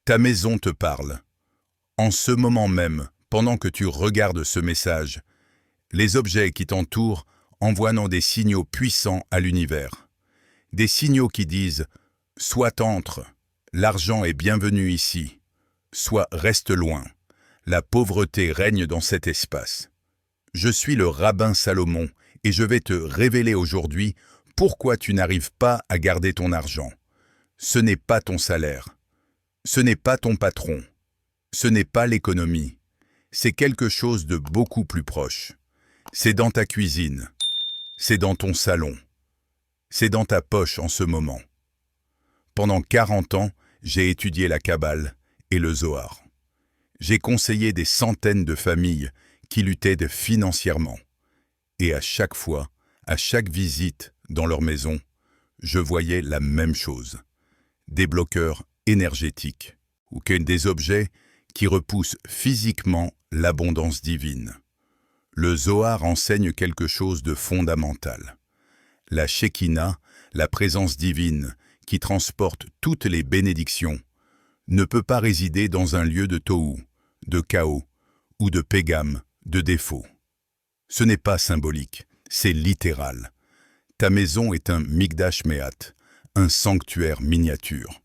Ta maison te parle. En ce moment même, pendant que tu regardes ce message, les objets qui t'entourent envoient des signaux puissants à l'univers. Des signaux qui disent « Soit entre, l'argent est bienvenu ici », soit « Reste loin, la pauvreté règne dans cet espace ». Je suis le rabbin Salomon et je vais te révéler aujourd'hui pourquoi tu n'arrives pas à garder ton argent. Ce n'est pas ton salaire. Ce n'est pas ton patron. Ce n'est pas l'économie. C'est quelque chose de beaucoup plus proche. C'est dans ta cuisine. C'est dans ton salon. C'est dans ta poche en ce moment. Pendant 40 ans, j'ai étudié la Kabbale et le Zohar. J'ai conseillé des centaines de familles qui luttaient financièrement. Et à chaque fois, à chaque visite dans leur maison, je voyais la même chose. Des bloqueurs énergétiques ou des objets qui repoussent physiquement l'abondance divine. Le Zohar enseigne quelque chose de fondamental. La Shekinah, la présence divine qui transporte toutes les bénédictions, ne peut pas résider dans un lieu de tohu, de chaos ou de pégame, de défaut. Ce n'est pas symbolique, c'est littéral. Ta maison est un Mikdash Me'at, un sanctuaire miniature.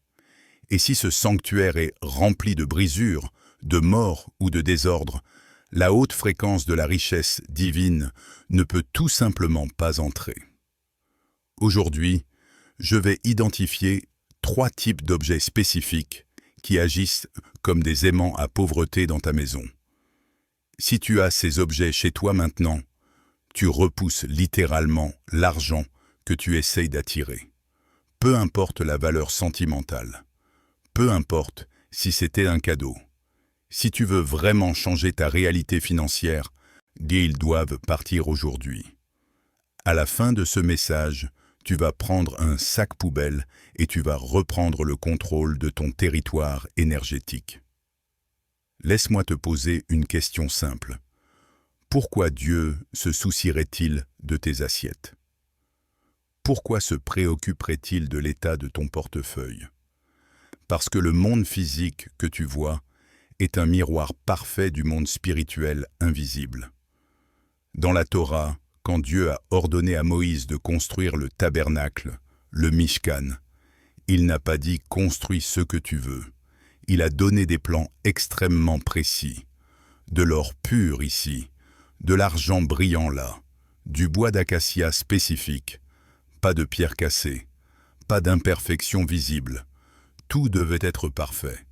Et si ce sanctuaire est rempli de brisures, de mort ou de désordre, la haute fréquence de la richesse divine ne peut tout simplement pas entrer. Aujourd'hui, je vais identifier 3 types d'objets spécifiques qui agissent comme des aimants à pauvreté dans ta maison. Si tu as ces objets chez toi maintenant, tu repousses littéralement l'argent que tu essayes d'attirer. Peu importe la valeur sentimentale. Peu importe si c'était un cadeau. Si tu veux vraiment changer ta réalité financière, ils doivent partir aujourd'hui. À la fin de ce message, tu vas prendre un sac poubelle et tu vas reprendre le contrôle de ton territoire énergétique. Laisse-moi te poser une question simple. Pourquoi Dieu se soucierait-il de tes assiettes? Pourquoi se préoccuperait-il de l'état de ton portefeuille? Parce que le monde physique que tu vois est un miroir parfait du monde spirituel invisible. Dans la Torah, quand Dieu a ordonné à Moïse de construire le tabernacle, le Mishkan, il n'a pas dit « construis ce que tu veux ». Il a donné des plans extrêmement précis. De l'or pur ici, de l'argent brillant là, du bois d'acacia spécifique, pas de pierre cassée, pas d'imperfection visible. Tout devait être parfait.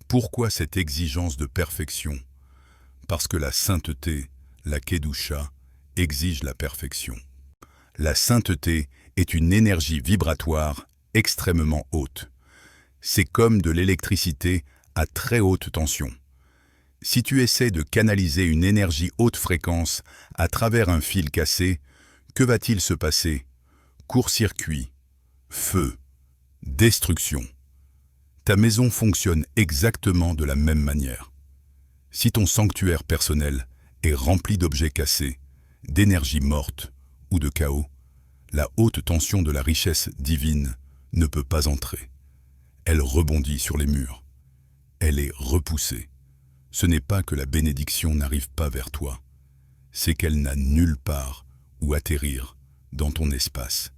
Pourquoi cette exigence de perfection? Parce que la sainteté, la Kedusha, exige la perfection. La sainteté est une énergie vibratoire extrêmement haute. C'est comme de l'électricité à très haute tension. Si tu essaies de canaliser une énergie haute fréquence à travers un fil cassé, que va-t-il se passer? Court-circuit, feu, destruction. Ta maison fonctionne exactement de la même manière. Si ton sanctuaire personnel est rempli d'objets cassés, d'énergie morte ou de chaos, la haute tension de la richesse divine ne peut pas entrer. Elle rebondit sur les murs. Elle est repoussée. Ce n'est pas que la bénédiction n'arrive pas vers toi, c'est qu'elle n'a nulle part où atterrir dans ton espace.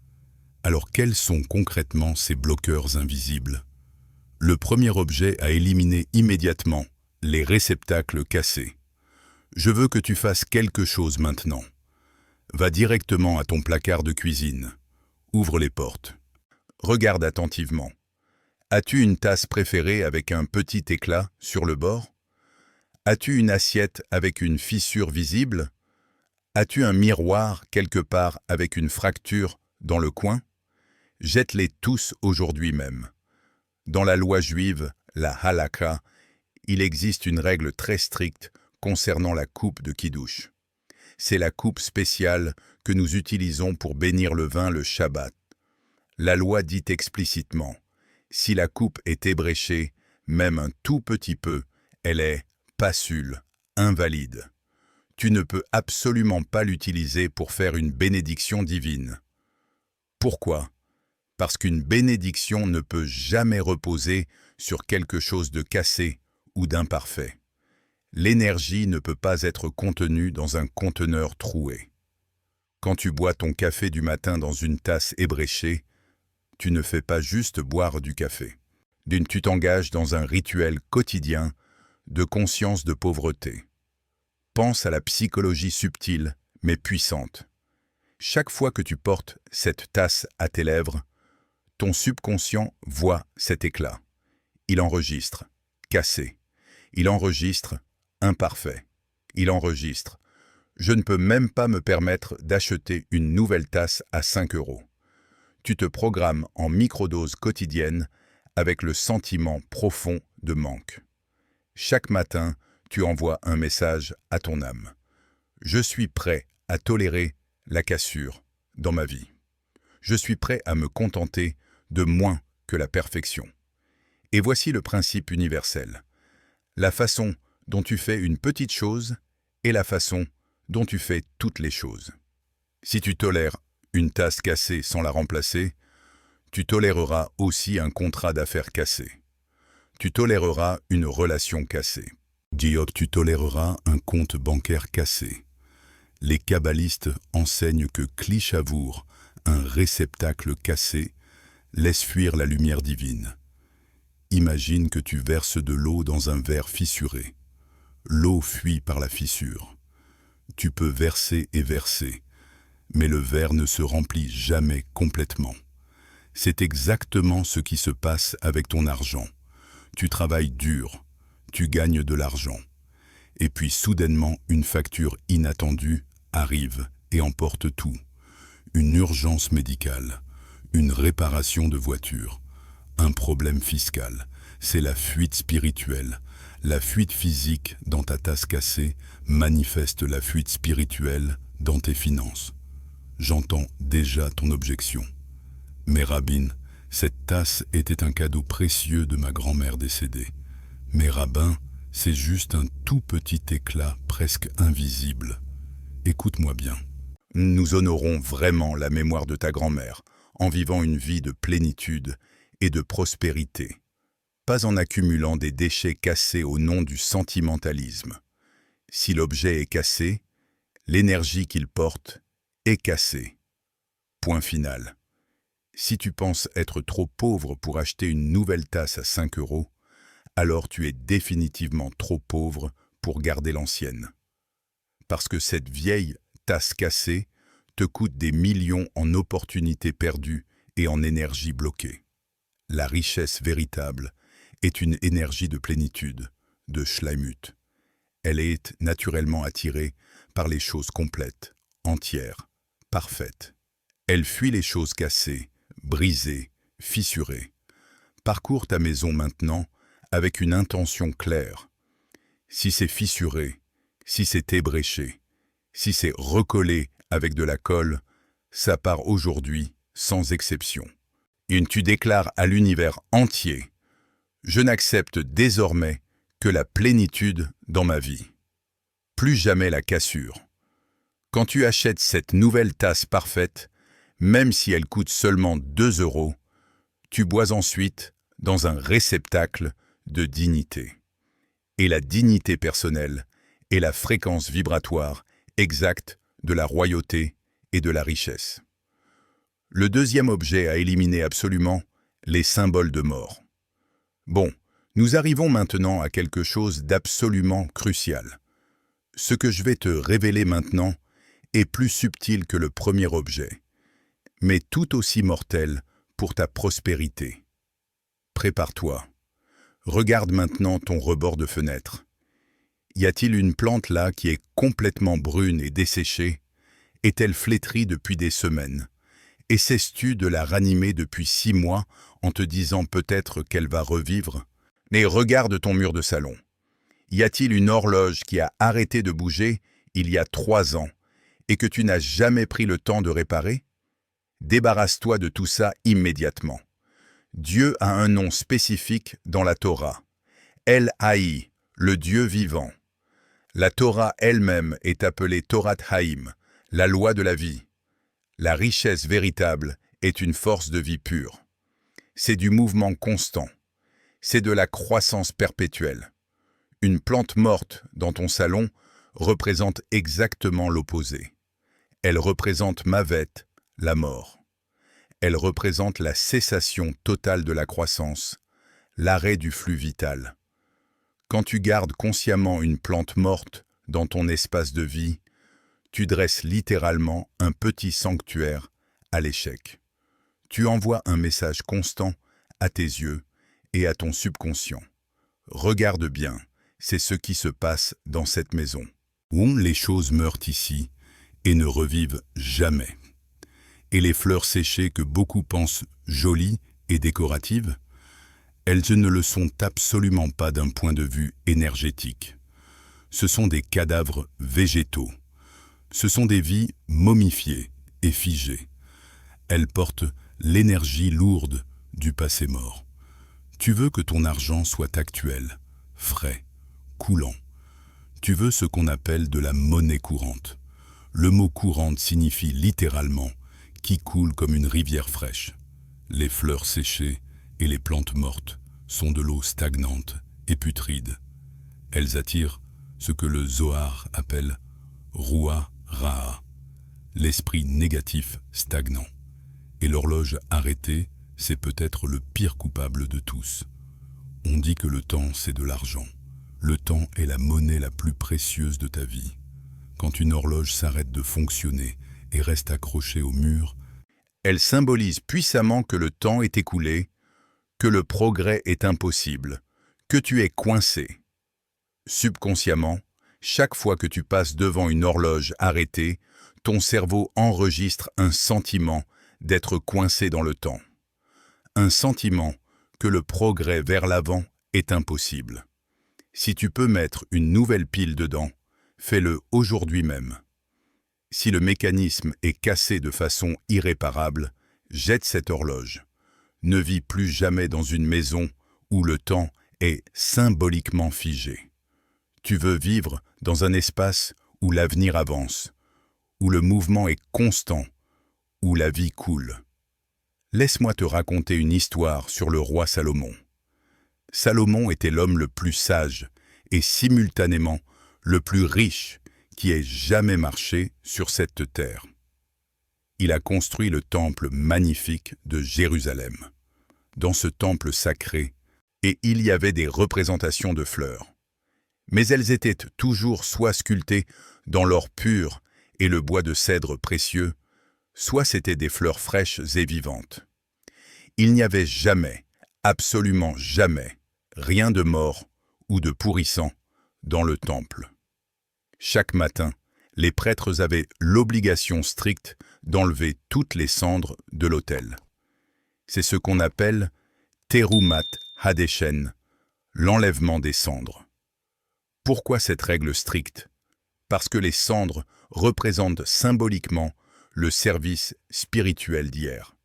Alors quels sont concrètement ces bloqueurs invisibles? Le premier objet à éliminer immédiatement, les réceptacles cassés. Je veux que tu fasses quelque chose maintenant. Va directement à ton placard de cuisine. Ouvre les portes. Regarde attentivement. As-tu une tasse préférée avec un petit éclat sur le bord? As-tu une assiette avec une fissure visible? As-tu un miroir quelque part avec une fracture dans le coin? Jette-les tous aujourd'hui même. Dans la loi juive, la halakha, il existe une règle très stricte concernant la coupe de kiddush. C'est la coupe spéciale que nous utilisons pour bénir le vin le Shabbat. La loi dit explicitement, si la coupe est ébréchée, même un tout petit peu, elle est passule, invalide. Tu ne peux absolument pas l'utiliser pour faire une bénédiction divine. Pourquoi? Parce qu'une bénédiction ne peut jamais reposer sur quelque chose de cassé ou d'imparfait. L'énergie ne peut pas être contenue dans un conteneur troué. Quand tu bois ton café du matin dans une tasse ébréchée, tu ne fais pas juste boire du café. Tu t'engages dans un rituel quotidien de conscience de pauvreté. Pense à la psychologie subtile mais puissante. Chaque fois que tu portes cette tasse à tes lèvres, ton subconscient voit cet éclat. Il enregistre cassé. Il enregistre imparfait. Il enregistre. Je ne peux même pas me permettre d'acheter une nouvelle tasse à 5 €. Tu te programmes en microdose quotidienne avec le sentiment profond de manque. Chaque matin, tu envoies un message à ton âme. Je suis prêt à tolérer la cassure dans ma vie. Je suis prêt à me contenter de moins que la perfection. Et voici le principe universel. La façon dont tu fais une petite chose est la façon dont tu fais toutes les choses. Si tu tolères une tasse cassée sans la remplacer, tu toléreras aussi un contrat d'affaires cassé. Tu toléreras une relation cassée. Tu toléreras un compte bancaire cassé. Les kabbalistes enseignent que Klishavour, un réceptacle cassé, laisse fuir la lumière divine. Imagine que tu verses de l'eau dans un verre fissuré. L'eau fuit par la fissure. Tu peux verser et verser, mais le verre ne se remplit jamais complètement. C'est exactement ce qui se passe avec ton argent. Tu travailles dur, tu gagnes de l'argent. Et puis soudainement, une facture inattendue arrive et emporte tout. Une urgence médicale, une réparation de voiture, un problème fiscal. C'est la fuite spirituelle. La fuite physique dans ta tasse cassée manifeste la fuite spirituelle dans tes finances. J'entends déjà ton objection. Mais Rabbin, cette tasse était un cadeau précieux de ma grand-mère décédée. Mais Rabbin, c'est juste un tout petit éclat presque invisible. Écoute-moi bien. Nous honorons vraiment la mémoire de ta grand-mère en vivant une vie de plénitude et de prospérité, pas en accumulant des déchets cassés au nom du sentimentalisme. Si l'objet est cassé, l'énergie qu'il porte est cassée. Point final. Si tu penses être trop pauvre pour acheter une nouvelle tasse à 5 €, alors tu es définitivement trop pauvre pour garder l'ancienne. Parce que cette vieille tasse cassée te coûte des millions en opportunités perdues et en énergie bloquée. La richesse véritable est une énergie de plénitude, de Schleimut. Elle est naturellement attirée par les choses complètes, entières, parfaites. Elle fuit les choses cassées, brisées, fissurées. Parcours ta maison maintenant avec une intention claire. Si c'est fissuré, si c'est ébréché, si c'est recollé avec de la colle, ça part aujourd'hui sans exception. Et tu déclares à l'univers entier: je n'accepte désormais que la plénitude dans ma vie. Plus jamais la cassure. Quand tu achètes cette nouvelle tasse parfaite, même si elle coûte seulement 2 €, tu bois ensuite dans un réceptacle de dignité. Et la dignité personnelle est la fréquence vibratoire exacte de la royauté et de la richesse. Le deuxième objet à éliminer absolument, les symboles de mort. Bon, nous arrivons maintenant à quelque chose d'absolument crucial. Ce que je vais te révéler maintenant est plus subtil que le premier objet, mais tout aussi mortel pour ta prospérité. Prépare-toi. Regarde maintenant ton rebord de fenêtre. Y a-t-il une plante là qui est complètement brune et desséchée? Est-elle flétrie depuis des semaines? Essaies-tu de la ranimer depuis 6 mois en te disant peut-être qu'elle va revivre? Mais regarde ton mur de salon. Y a-t-il une horloge qui a arrêté de bouger il y a 3 ans et que tu n'as jamais pris le temps de réparer? Débarrasse-toi de tout ça immédiatement. Dieu a un nom spécifique dans la Torah. El-Haï, le Dieu vivant. La Torah elle-même est appelée Torat Haïm, la loi de la vie. La richesse véritable est une force de vie pure. C'est du mouvement constant. c'est de la croissance perpétuelle. Une plante morte dans ton salon représente exactement l'opposé. Elle représente Mavet, la mort. Elle représente la cessation totale de la croissance, l'arrêt du flux vital. Quand tu gardes consciemment une plante morte dans ton espace de vie, tu dresses littéralement un petit sanctuaire à l'échec. Tu envoies un message constant à tes yeux et à ton subconscient. Regarde bien, c'est ce qui se passe dans cette maison, où les choses meurent ici et ne revivent jamais. Et les fleurs séchées que beaucoup pensent jolies et décoratives, elles ne le sont absolument pas d'un point de vue énergétique. Ce sont des cadavres végétaux. Ce sont des vies momifiées et figées. Elles portent l'énergie lourde du passé mort. Tu veux que ton argent soit actuel, frais, coulant. Tu veux ce qu'on appelle de la monnaie courante. Le mot courante signifie littéralement qui coule comme une rivière fraîche. Les fleurs séchées et les plantes mortes sont de l'eau stagnante et putride. Elles attirent ce que le Zohar appelle Ruah Ra'a, l'esprit négatif stagnant. Et l'horloge arrêtée, c'est peut-être le pire coupable de tous. On dit que le temps, c'est de l'argent. Le temps est la monnaie la plus précieuse de ta vie. Quand une horloge s'arrête de fonctionner et reste accrochée au mur, elle symbolise puissamment que le temps est écoulé, que le progrès est impossible, que tu es coincé. Subconsciemment, chaque fois que tu passes devant une horloge arrêtée, ton cerveau enregistre un sentiment d'être coincé dans le temps. Un sentiment que le progrès vers l'avant est impossible. Si tu peux mettre une nouvelle pile dedans, fais-le aujourd'hui même. Si le mécanisme est cassé de façon irréparable, jette cette horloge. Ne vis plus jamais dans une maison où le temps est symboliquement figé. Tu veux vivre dans un espace où l'avenir avance, où le mouvement est constant, où la vie coule. Laisse-moi te raconter une histoire sur le roi Salomon. Salomon était l'homme le plus sage et simultanément le plus riche qui ait jamais marché sur cette terre. Il a construit le temple magnifique de Jérusalem. Dans ce temple sacré, et il y avait des représentations de fleurs. Mais elles étaient toujours soit sculptées dans l'or pur et le bois de cèdre précieux, soit c'étaient des fleurs fraîches et vivantes. Il n'y avait jamais, absolument jamais, rien de mort ou de pourrissant dans le temple. Chaque matin, les prêtres avaient l'obligation stricte d'enlever toutes les cendres de l'autel. C'est ce qu'on appelle Terumat Hadeshen, l'enlèvement des cendres. Pourquoi cette règle stricte? Parce que les cendres représentent symboliquement le service spirituel d'hier.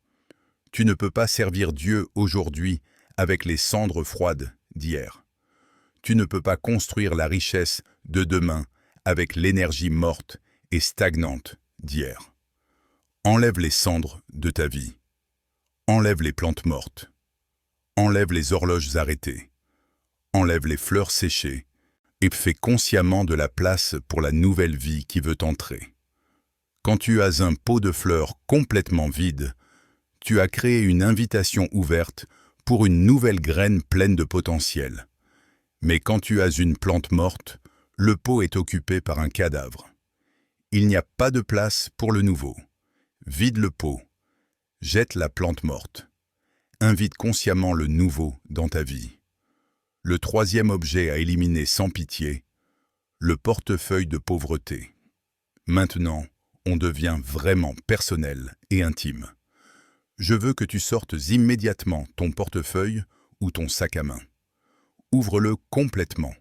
Tu ne peux pas servir Dieu aujourd'hui avec les cendres froides d'hier. Tu ne peux pas construire la richesse de demain avec l'énergie morte et stagnante d'hier. Enlève les cendres de ta vie. Enlève les plantes mortes. Enlève les horloges arrêtées. Enlève les fleurs séchées et fais consciemment de la place pour la nouvelle vie qui veut entrer. Quand tu as un pot de fleurs complètement vide, tu as créé une invitation ouverte pour une nouvelle graine pleine de potentiel. Mais quand tu as une plante morte, le pot est occupé par un cadavre. Il n'y a pas de place pour le nouveau. Vide le pot. Jette la plante morte. Invite consciemment le nouveau dans ta vie. Le troisième objet à éliminer sans pitié, le portefeuille de pauvreté. Maintenant, on devient vraiment personnel et intime. Je veux que tu sortes immédiatement ton portefeuille ou ton sac à main. Ouvre-le complètement.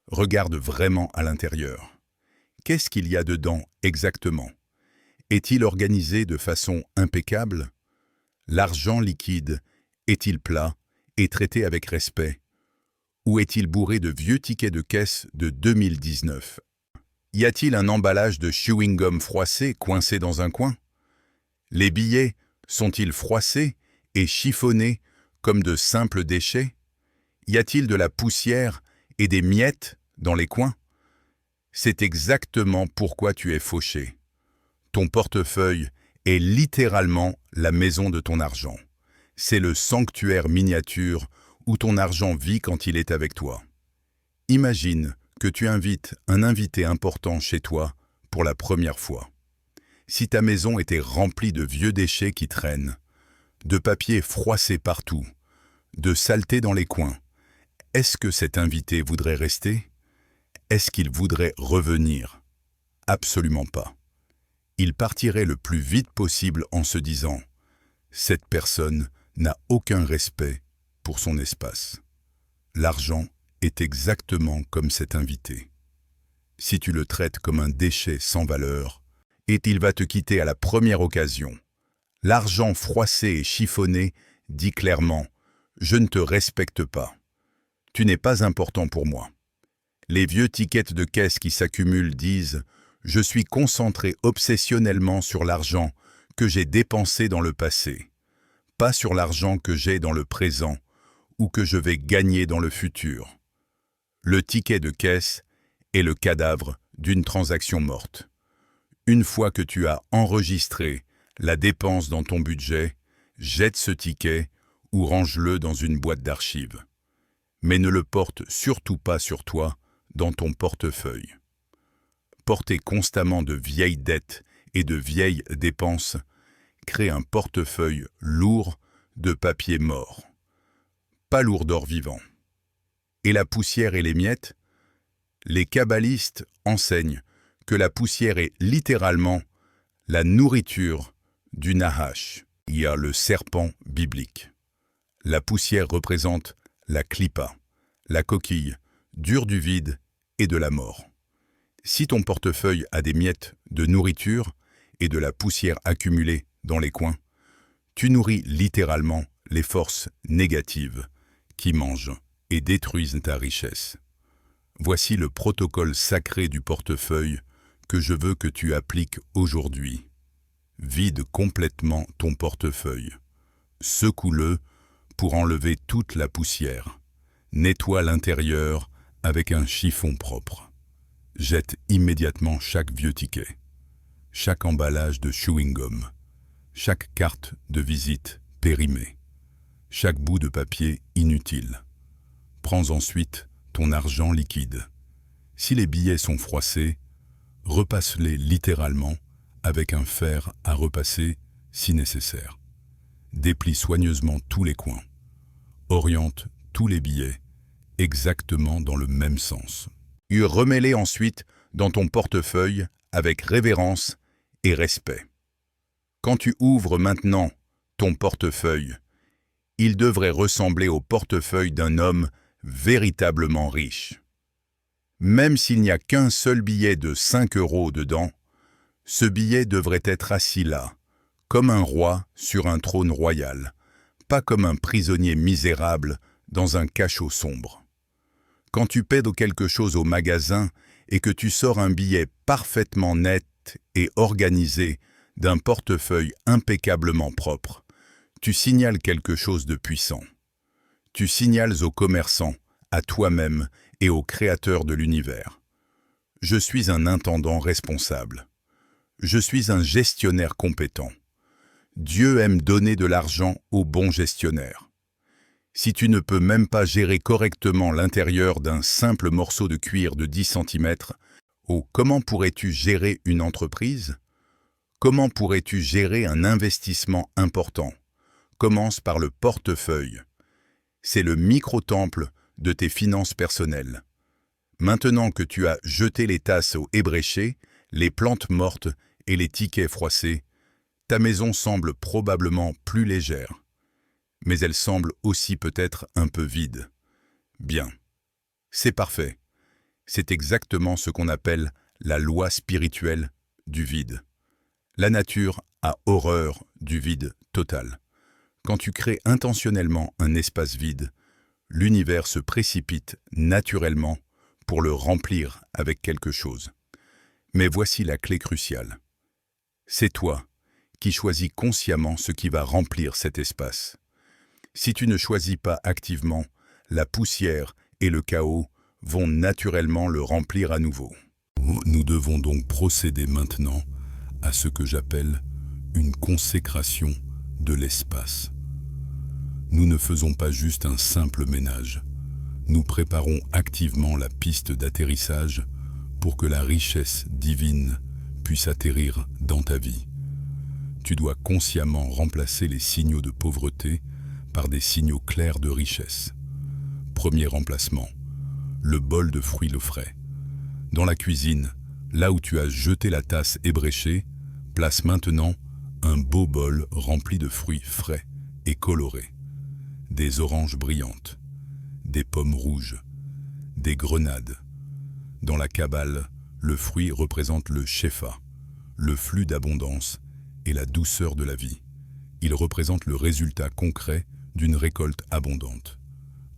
Regarde vraiment à l'intérieur. Qu'est-ce qu'il y a dedans exactement? Est-il organisé de façon impeccable? L'argent liquide est-il plat et traité avec respect? Ou est-il bourré de vieux tickets de caisse de 2019? Y a-t-il un emballage de chewing-gum froissé coincé dans un coin? Les billets sont-ils froissés et chiffonnés comme de simples déchets? Y a-t-il de la poussière et des miettes dans les coins? C'est exactement pourquoi tu es fauché. Ton portefeuille est littéralement la maison de ton argent. C'est le sanctuaire miniature où ton argent vit quand il est avec toi. Imagine que tu invites un invité important chez toi pour la première fois. Si ta maison était remplie de vieux déchets qui traînent, de papier froissé partout, de saleté dans les coins, est-ce que cet invité voudrait rester? Est-ce qu'il voudrait revenir? Absolument pas. Il partirait le plus vite possible en se disant « Cette personne n'a aucun respect pour son espace. » L'argent est exactement comme cet invité. Si tu le traites comme un déchet sans valeur, et il va te quitter à la première occasion. L'argent froissé et chiffonné dit clairement « Je ne te respecte pas. Tu n'es pas important pour moi. » Les vieux tickets de caisse qui s'accumulent disent « Je suis concentré obsessionnellement sur l'argent que j'ai dépensé dans le passé, pas sur l'argent que j'ai dans le présent ou que je vais gagner dans le futur. » Le ticket de caisse est le cadavre d'une transaction morte. Une fois que tu as enregistré la dépense dans ton budget, jette ce ticket ou range-le dans une boîte d'archives. Mais ne le porte surtout pas sur toi, dans ton portefeuille. Porter constamment de vieilles dettes et de vieilles dépenses crée un portefeuille lourd de papier mort, pas lourd d'or vivant. Et la poussière et les miettes? Les kabbalistes enseignent que la poussière est littéralement la nourriture du Nahash. Il y a le serpent biblique. La poussière représente la klippa, la coquille, dure du vide et de la mort. Si ton portefeuille a des miettes de nourriture et de la poussière accumulée dans les coins, tu nourris littéralement les forces négatives qui mangent et détruisent ta richesse. Voici le protocole sacré du portefeuille que je veux que tu appliques aujourd'hui. Vide complètement ton portefeuille. Secoue-le pour enlever toute la poussière. Nettoie l'intérieur avec un chiffon propre. Jette immédiatement chaque vieux ticket, chaque emballage de chewing-gum, chaque carte de visite périmée, chaque bout de papier inutile. Prends ensuite ton argent liquide. Si les billets sont froissés, repasse-les littéralement avec un fer à repasser si nécessaire. Déplie soigneusement tous les coins. Oriente tous les billets exactement dans le même sens. Remets-les ensuite dans ton portefeuille avec révérence et respect. Quand tu ouvres maintenant ton portefeuille, il devrait ressembler au portefeuille d'un homme véritablement riche. Même s'il n'y a qu'un seul billet de 5 € dedans, ce billet devrait être assis là, comme un roi sur un trône royal, pas comme un prisonnier misérable dans un cachot sombre. Quand tu paies quelque chose au magasin et que tu sors un billet parfaitement net et organisé d'un portefeuille impeccablement propre, tu signales quelque chose de puissant. Tu signales aux commerçants, à toi-même et au Créateur de l'univers. Je suis un intendant responsable. Je suis un gestionnaire compétent. Dieu aime donner de l'argent aux bons gestionnaires. Si tu ne peux même pas gérer correctement l'intérieur d'un simple morceau de cuir de 10 cm, comment pourrais-tu gérer une entreprise? Comment pourrais-tu gérer un investissement important? Commence par le portefeuille. C'est le micro-temple de tes finances personnelles. Maintenant que tu as jeté les tasses au ébréché, les plantes mortes et les tickets froissés, ta maison semble probablement plus légère. Mais elle semble aussi peut-être un peu vide. Bien. C'est parfait. C'est exactement ce qu'on appelle la loi spirituelle du vide. La nature a horreur du vide total. Quand tu crées intentionnellement un espace vide, l'univers se précipite naturellement pour le remplir avec quelque chose. Mais voici la clé cruciale. C'est toi qui choisis consciemment ce qui va remplir cet espace. Si tu ne choisis pas activement, la poussière et le chaos vont naturellement le remplir à nouveau. Nous devons donc procéder maintenant à ce que j'appelle une consécration de l'espace. Nous ne faisons pas juste un simple ménage. Nous préparons activement la piste d'atterrissage pour que la richesse divine puisse atterrir dans ta vie. Tu dois consciemment remplacer les signaux de pauvreté par des signaux clairs de richesse. Premier remplacement, le bol de fruits le frais. Dans la cuisine, là où tu as jeté la tasse ébréchée, place maintenant un beau bol rempli de fruits frais et colorés. Des oranges brillantes, des pommes rouges, des grenades. Dans la Kabbale, le fruit représente le shefa, le flux d'abondance et la douceur de la vie. Il représente le résultat concret d'une récolte abondante.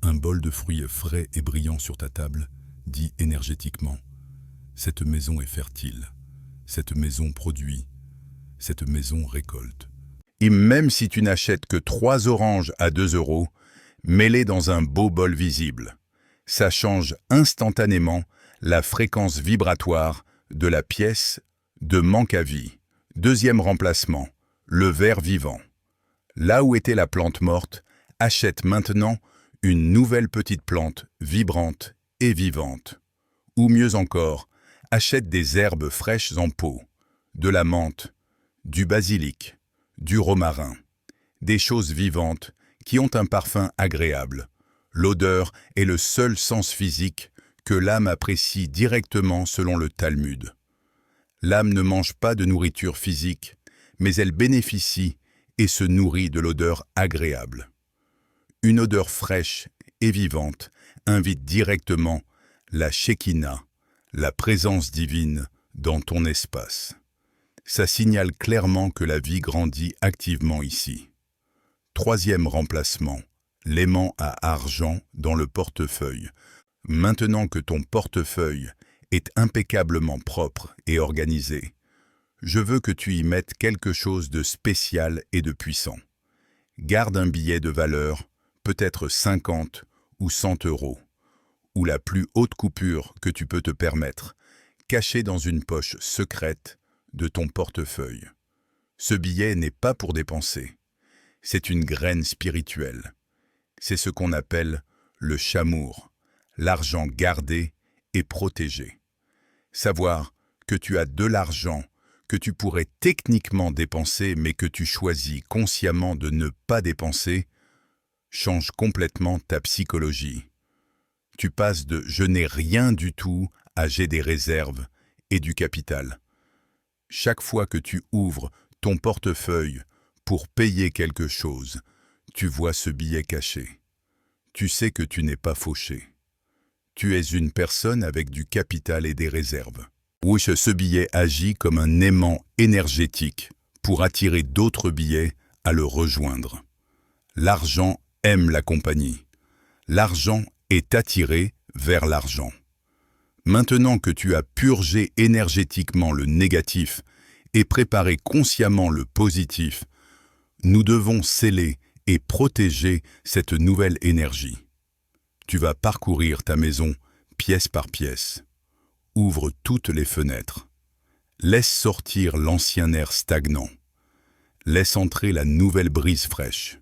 Un bol de fruits frais et brillants sur ta table dit énergétiquement « Cette maison est fertile, cette maison produit, cette maison récolte ». Et même si tu n'achètes que 3 oranges à 2 €, mets-les dans un beau bol visible. Ça change instantanément la fréquence vibratoire de la pièce de manque à vie. Deuxième remplacement, le ver vivant. Là où était la plante morte, achète maintenant une nouvelle petite plante vibrante et vivante. Ou mieux encore, achète des herbes fraîches en pot, de la menthe, du basilic, du romarin, des choses vivantes qui ont un parfum agréable. L'odeur est le seul sens physique que l'âme apprécie directement selon le Talmud. L'âme ne mange pas de nourriture physique, mais elle bénéficie et se nourrit de l'odeur agréable. Une odeur fraîche et vivante invite directement la Shekinah, la présence divine, dans ton espace. Ça signale clairement que la vie grandit activement ici. Troisième remplacement, l'aimant à argent dans le portefeuille. Maintenant que ton portefeuille est impeccablement propre et organisé, je veux que tu y mettes quelque chose de spécial et de puissant. Garde un billet de valeur, peut-être 50 ou 100 €, ou la plus haute coupure que tu peux te permettre, caché dans une poche secrète de ton portefeuille. Ce billet n'est pas pour dépenser. C'est une graine spirituelle. C'est ce qu'on appelle le chamour, l'argent gardé et protégé. Savoir que tu as de l'argent que tu pourrais techniquement dépenser mais que tu choisis consciemment de ne pas dépenser change complètement ta psychologie. Tu passes de « je n'ai rien du tout » à « j'ai des réserves » et du capital. Chaque fois que tu ouvres ton portefeuille pour payer quelque chose, tu vois ce billet caché. Tu sais que tu n'es pas fauché. Tu es une personne avec du capital et des réserves. Oui, ce billet agit comme un aimant énergétique pour attirer d'autres billets à le rejoindre. L'argent aime la compagnie. L'argent est attiré vers l'argent. Maintenant que tu as purgé énergétiquement le négatif et préparé consciemment le positif, nous devons sceller et protéger cette nouvelle énergie. Tu vas parcourir ta maison pièce par pièce. Ouvre toutes les fenêtres. Laisse sortir l'ancien air stagnant. Laisse entrer la nouvelle brise fraîche.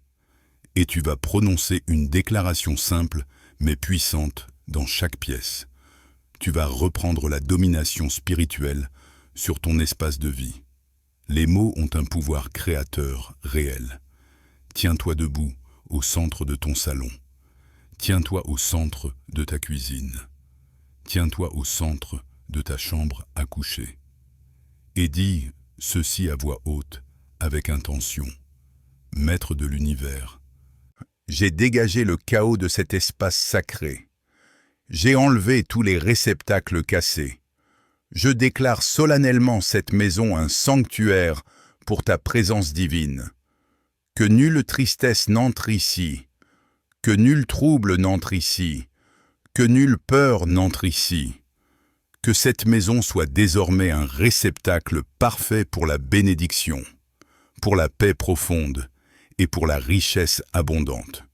Et tu vas prononcer une déclaration simple mais puissante dans chaque pièce. Tu vas reprendre la domination spirituelle sur ton espace de vie. Les mots ont un pouvoir créateur réel. Tiens-toi debout au centre de ton salon. Tiens-toi au centre de ta cuisine. Tiens-toi au centre de ta chambre à coucher. Et dis ceci à voix haute, avec intention. Maître de l'univers, j'ai dégagé le chaos de cet espace sacré. J'ai enlevé tous les réceptacles cassés. Je déclare solennellement cette maison un sanctuaire pour ta présence divine. Que nulle tristesse n'entre ici, que nul trouble n'entre ici, que nulle peur n'entre ici. Que cette maison soit désormais un réceptacle parfait pour la bénédiction, pour la paix profonde et pour la richesse abondante.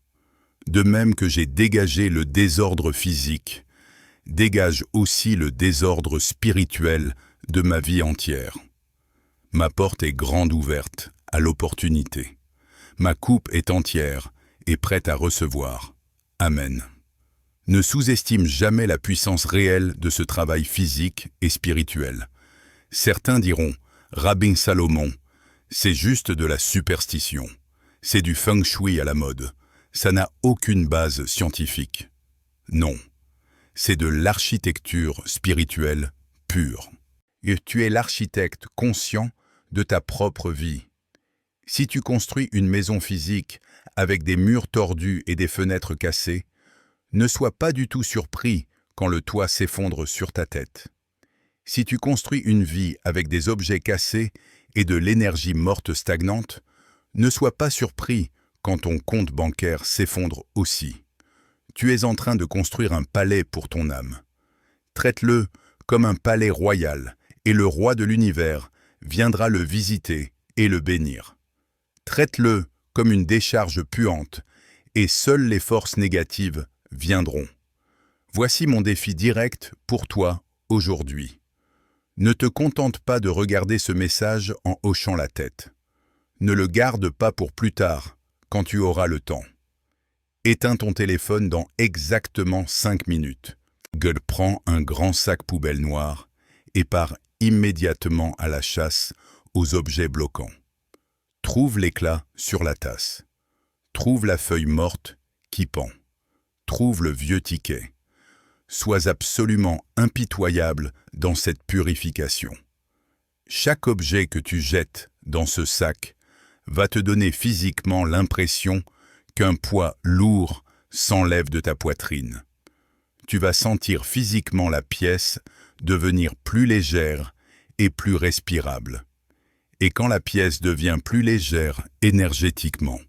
De même que j'ai dégagé le désordre physique, dégage aussi le désordre spirituel de ma vie entière. Ma porte est grande ouverte à l'opportunité. Ma coupe est entière et prête à recevoir. Amen. Ne sous-estime jamais la puissance réelle de ce travail physique et spirituel. Certains diront, Rabbin Salomon, c'est juste de la superstition. C'est du feng shui à la mode. Ça n'a aucune base scientifique. Non, c'est de l'architecture spirituelle pure. Et tu es l'architecte conscient de ta propre vie. Si tu construis une maison physique avec des murs tordus et des fenêtres cassées, ne sois pas du tout surpris quand le toit s'effondre sur ta tête. Si tu construis une vie avec des objets cassés et de l'énergie morte stagnante, ne sois pas surpris quand ton compte bancaire s'effondre aussi. Tu es en train de construire un palais pour ton âme. Traite-le comme un palais royal, et le roi de l'univers viendra le visiter et le bénir. Traite-le comme une décharge puante, et seules les forces négatives viendront. Voici mon défi direct pour toi aujourd'hui. Ne te contente pas de regarder ce message en hochant la tête. Ne le garde pas pour plus tard, quand tu auras le temps. Éteins ton téléphone dans exactement 5 minutes. Prends un grand sac poubelle noir et pars immédiatement à la chasse aux objets bloquants. Trouve l'éclat sur la tasse. Trouve la feuille morte qui pend. Trouve le vieux ticket. Sois absolument impitoyable dans cette purification. Chaque objet que tu jettes dans ce sac va te donner physiquement l'impression qu'un poids lourd s'enlève de ta poitrine. Tu vas sentir physiquement la pièce devenir plus légère et plus respirable. Et quand la pièce devient plus légère énergétiquement,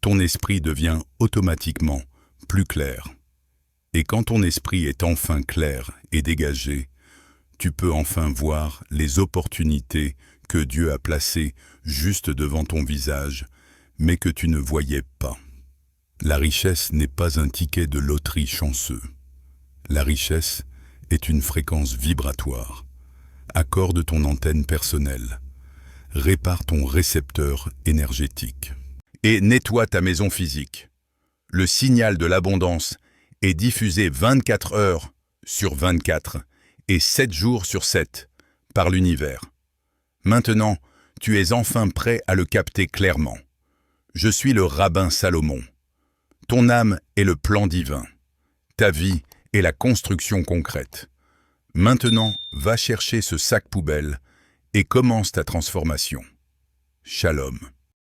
ton esprit devient automatiquement plus clair. Et quand ton esprit est enfin clair et dégagé, tu peux enfin voir les opportunités que Dieu a placées juste devant ton visage, mais que tu ne voyais pas. La richesse n'est pas un ticket de loterie chanceux. La richesse est une fréquence vibratoire. Accorde ton antenne personnelle. Répare ton récepteur énergétique. Et nettoie ta maison physique. Le signal de l'abondance est diffusé 24 heures sur 24 et 7 jours sur 7 par l'univers. Maintenant, tu es enfin prêt à le capter clairement. Je suis le rabbin Salomon. Ton âme est le plan divin. Ta vie est la construction concrète. Maintenant, va chercher ce sac poubelle et commence ta transformation. Shalom.